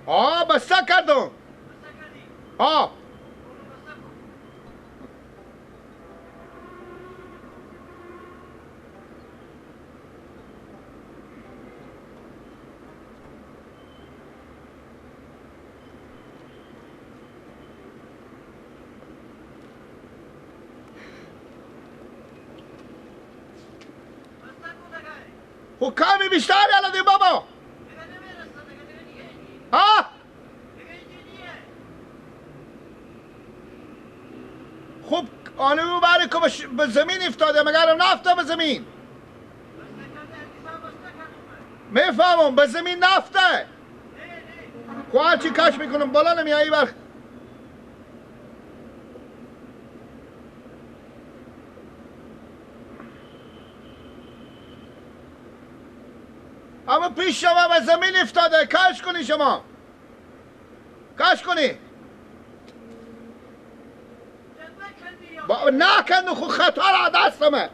بسته کردم. آه خب کمی بیشتر یالا بابا. خب آنو برای که به زمین افتاده مگر نفته به زمین. میفهمم به زمین نفته. خب هرچی کش میکنم بالا نمیایی وقت. اما پیش شما به زمین افتاده. کش کنی شما. کش کنی. نکنه خود خطا را دستمه.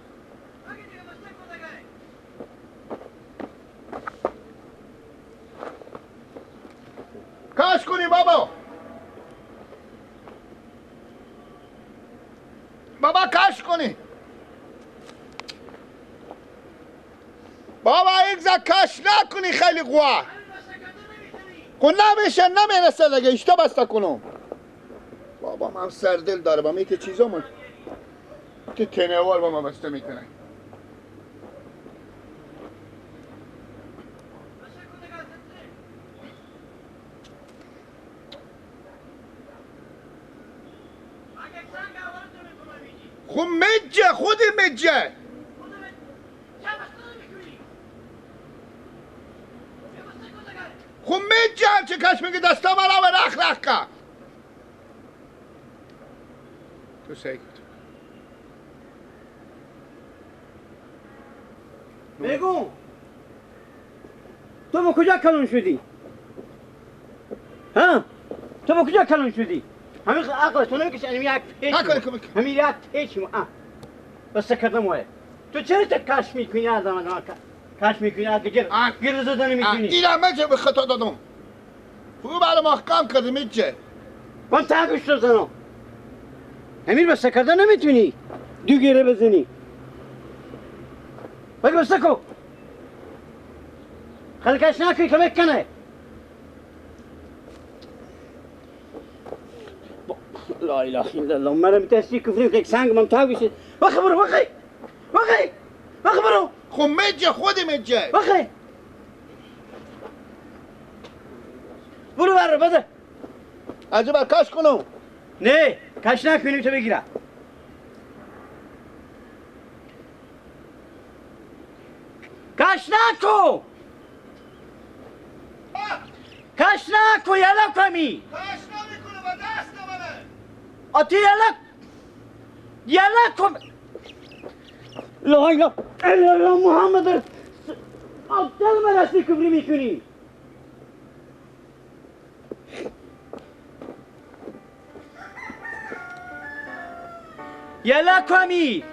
کش کنی بابا. بابا کش کنی. بابا یک زد کش نکنی خیلی قوه. خود نمیشه نمیرسه دیگه اشتا بسته کنم. بابا من سردل داره با میگه چیزا من که تنوار با ما بسته میکنه. خب مجه خودی مجه. خب مجه چه کش میگه دستا مرا و رخ رخ که تو سیکت بگو تو با کجا کلون شدی؟ ها؟ تو با کجا کلون شدی؟ همین عقل تو نمیکشه همین یک پیچ همین یک پیچ بس کردم وای تو چرا کش میکنی از آن کش میکنی از دیگر گیر زدن میکنی اینا مجه به خطا دادم خوب برای محکم کردی مجه من تاگش رو زنم همین بس کردن نمیتونی دو گیره بزنی بگو بس کو خیلی کش نکنی که بکنه لا اله الا الله مرا میترسی کفری که سنگ من تاگش بخبرو بخی بخبرو خب مجه خودی مجه بخی برو بره بده از بر کش کنم نه کش نکنیم تو بگیره کش نکن کش نکن یلا کمی کش نمیکنه با دست منه آتی یلا کن لا اله الا الله محمد دل من رسی کفری میکنی یلا کمی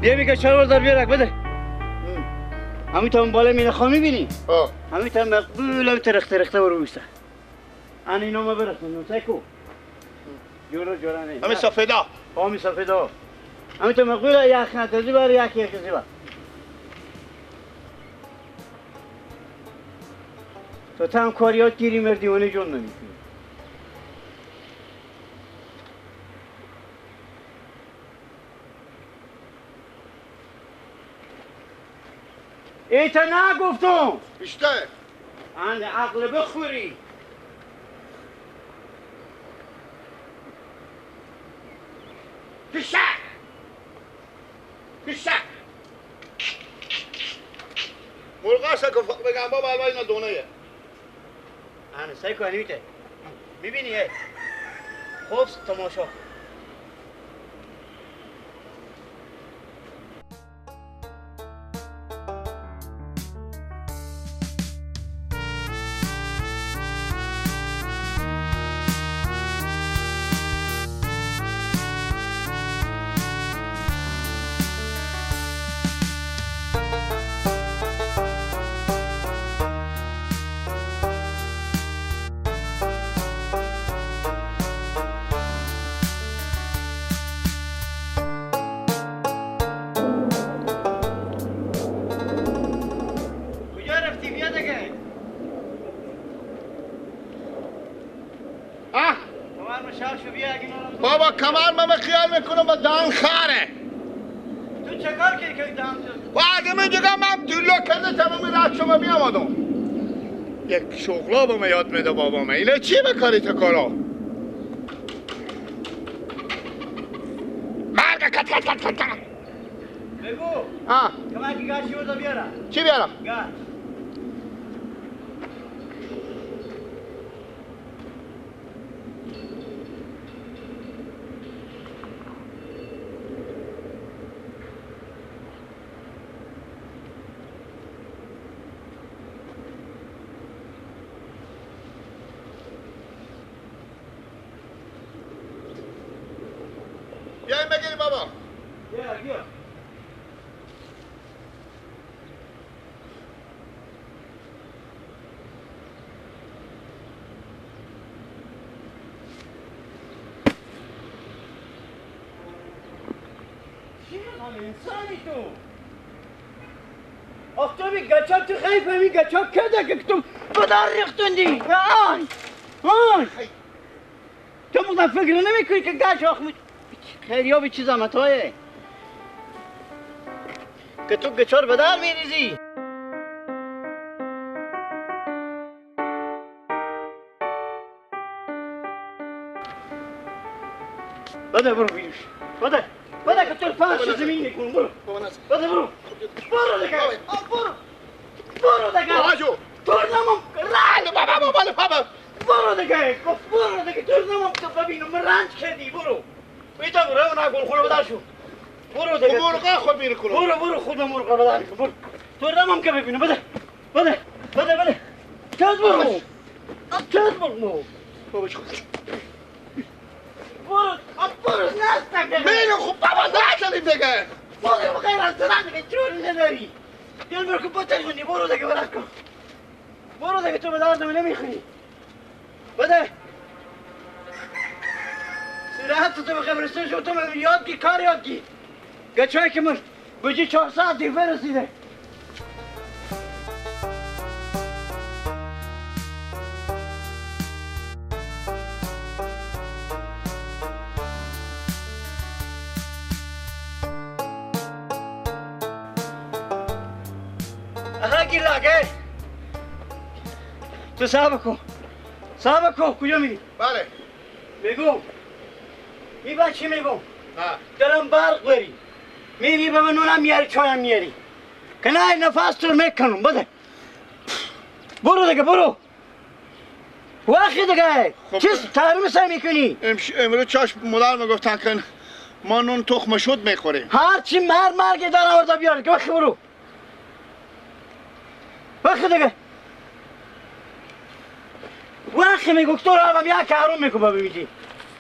بیا میگه چهار در بیارک بده همین تا اون بالا مینه خواه میبینی؟ همین تا مقبول هم ترخته برو بیسته ان اینو ما برسن نوسه کو جورا نه همین سفیدا همین سفیدا همین تا مقبول یک نتازی بر یک کسی بر تو هم کاریات گیری مردیوانی جون نمیکنی ایتا نگفتم بیشتر اند عقل بخوری کشک مرغا سکو بگم بابا الان اینا دونه یه انا سایکو انیمیته میبینی خوب تماشا کمر مشال شو بیا اگه نارم بابا کمر من خیال میکنم با دان خاره تو چه کار کردی که دام تو؟ بعد من من دلو کرده تمام رات شما بیامدم یک شغلا به من یاد میده بابا من اینه چی بکاری تا کارا مرگا کت کت کت کت کت بگو آه کمکی گاشی بودا بیارم چی بیارم؟ گاش بیایم بگیریم بابا بیا انسانی تو افتابی گچا تو خیلی فهمی گچا کده که تو بدار ریختوندی آی تو مقدر فکر نمی کنی که گچ آخمود خیلی ها بی چیز همتایه که تو گچا رو بدار میریزی بده برو بیروش بده که تو فرش زمین نکن برو بده برو دیگه برو دیگه آجو تورنمم بابا برو دیگه تورنمم تو ببینم رنج کردی برو بیتا برو اون گل خونه بدار شو برو دیگه مرغا خود میره کنم برو خود مرغا بدار شو برو تورنمم که ببینم بده چند برو بابا چخ برو نستک دیگه میره خوب بابا نشدیم دیگه برو بخیر از درم دیگه چون نداری دل برکو بطل کنی برو دیگه برد کن برو دیگه تو به دردم نمیخونی بده سراحت تو به خبرستان شو تو یاد کار یاد گی گچایی که من بجی 4 ساعت دیگه برسیده اگه لاگه تو صبر کن کجا میری؟ بله بگو این چی میگم؟ دلم برق بری میری به من نونم میاری چایم میاری که نه نفس تور میکنم بده برو دیگه برو وقتی دیگه چیز تحریم سعی میکنی؟ امروز چاش مدار میگفتن که ما نون تخم شد میخوریم هرچی مرگ دار آورده بیاره که وقتی برو وقتی دیگه وقتی میگو تو رو هم یک حروم میکنم ببینی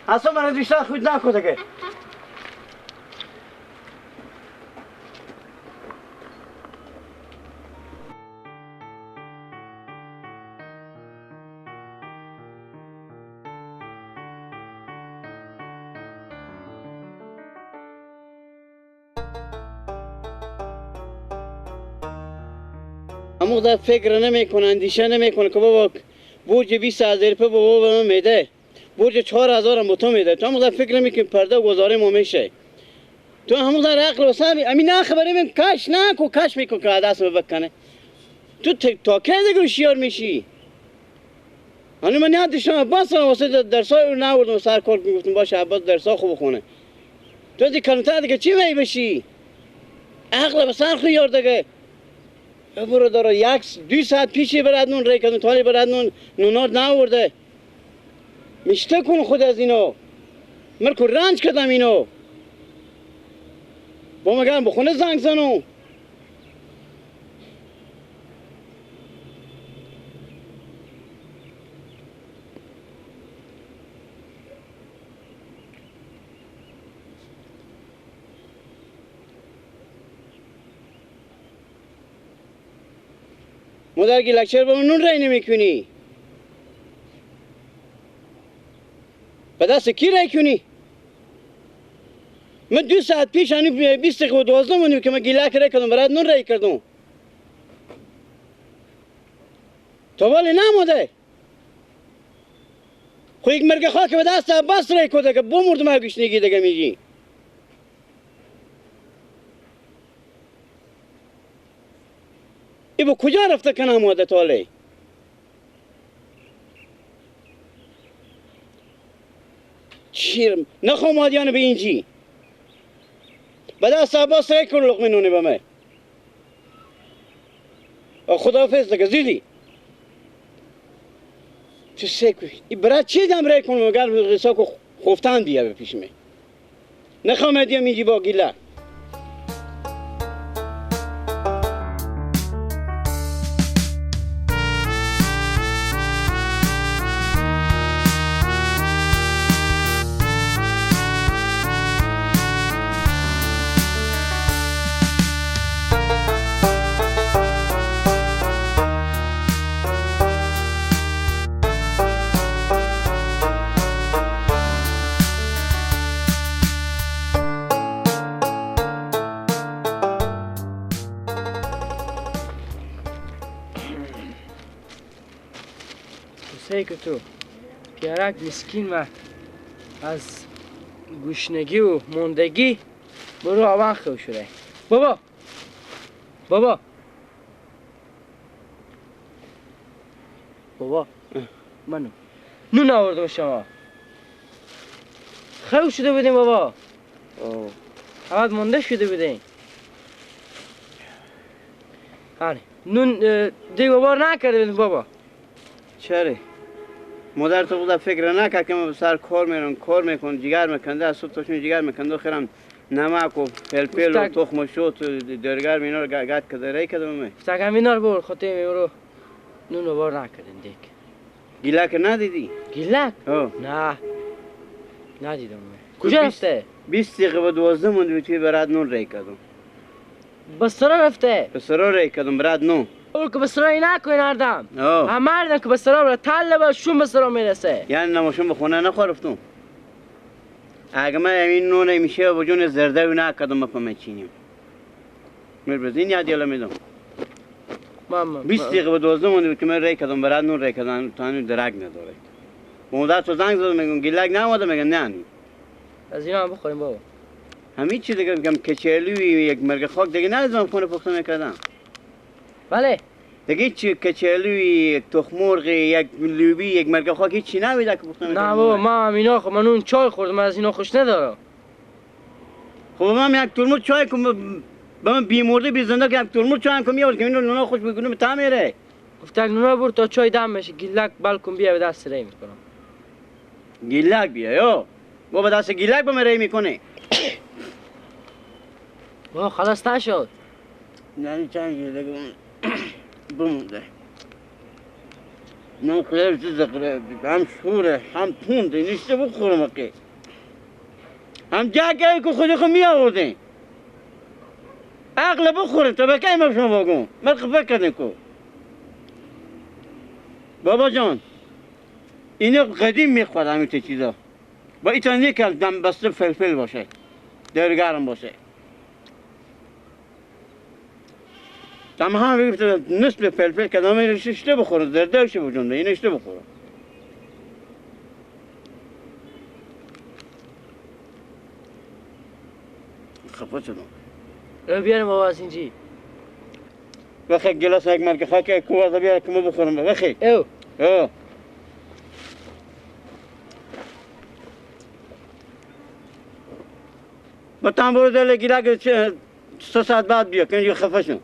اصلا من از بیشتر خود نکن دیگه همون فکر نمیکنه اندیشه نمیکنه که بابا برج 20,000 روپیه بابا به من میده برج 4,000 هم به تو میده تو همون فکر نمیکنی پرده گذاره ما میشه تو همون عقل و صبر امین نه خبری من کش میکن که دست بکنه تو تا کی دیگه هوشیار میشی من یادشم عباس واسه درسای رو نوردم سر کار میگفتم باشه عباس درسا خوب خونه تو دی کلمتا دیگه چی می بشی عقل به سر خو یار دیگه برو داره 1-2 ساعت پیشی برد نون ریکن تالی برد نونار نورده میشته کن خود از اینو مرکو رنج کردم اینو با مگرم بخونه زنگ زنو مادرگی لکچر با من نون رای نمی کنی به دست کی رای کنی من 2 ساعت پیش 20 دقیقه و 12 منیم که من گیلک رای کردم برات نون رای کردم تو ولی نموده خو یک مرگ خاک به دست عباس رای کده که بمردم ها گشنگی دیگه میگی. ای با کجا رفته کنم مادت حالی؟ چیر نخواه مادیانه به اینجی. به دست عباس رای کن لقمه نونه به من. خداحافظ دیگه زیدی. چه سیکوی ای برای چی دم رای کنم اگر غصه که خفتن بیا به پیش می نخوام دیم اینجی با گیله که تو پیرک مسکین و از گوشنگی و موندگی برو آوان خوش شده بابا بابا بابا منو نون آوردم شما خوش شده بودیم بابا عوض مونده شده بودیم هانی نون دیگه بابا نکرده بودیم بابا چره مادر تو بوده فکر نکرد که من سر کار میرم کار میکن جگر میکنده از صبح تاشون جگر میکنده خیرم نمک و فلفل و تخم و شوت و درگر اینا رو گرد کده رای کده بمی استگم اینا رو بور خطه میبرو نون رو بار نکردن دیگه گیلک ندیدی؟ گیلک؟ نه ندیدم کجا رفته؟ 20 دقیقه و 12 موند توی برات نون رای کدم بسترا رفته؟ بسترا رای کدم برات نون اول که بسترایی نکنی نردم هم مردم که بسترا برای تل با شون بسترا میرسه یعنی نماشون بخونه نخورفتم اگه من این نونه میشه و جون زرده و نکدم بپا چینیم میر بزین یاد یالا میدم 20 دقیقه و 12 موند که من رای کدم برات نون رای کدم تانو درک نداره مادر تو زنگ زدم میگم گیلک نماده میگم نه از اینا هم بخوریم بابا همین چی دیگه میگم کچلوی یک مرگ خاک دیگه ندیدم خونه پخته میکردم بله دیگه چی کچلوی یک تخم مرغ یک لوبی یک مرگ خاک هیچی نمیده که پخته میکردم نه بابا من اینا خب من اون چای خوردم از اینا خوش ندارم خب من یک ترمز چای کم به من بیمورده بی زنده که یک ترمز چای کم میاد که اینو نونا خوش بگونه به تعمیره گفتک نونا برد تا چای دم بشه گیلک بلکن بیا به دست ری میکنم گیلک بیا یو با به دست گیلک به من ری میکنه بابا خلاص نشد نه چند گیلک بمونده من خیلی چیز قرار هم شوره هم پونده نیسته بخورم اقی هم جگه که خودی خود می آوردین عقل بخورم تا بکی ما شما بگم من فکر کردیم که بابا جان اینو قدیم میخواد همین چیزا با ایتان یکم دم بسته فلفل باشه درگرم باشه دم هم بگیرد نصف فلفل که دامه اشته بخوره زردهش بجنده این اشته بخوره خفه شدم بیارم بابا از اینجی بخی گلاس یک مرگ خاک یک کوازه بیاره که ما بخورم بخی او با تام برو دل گیلک 3 ساعت بعد بیا که اینجا خفه شدم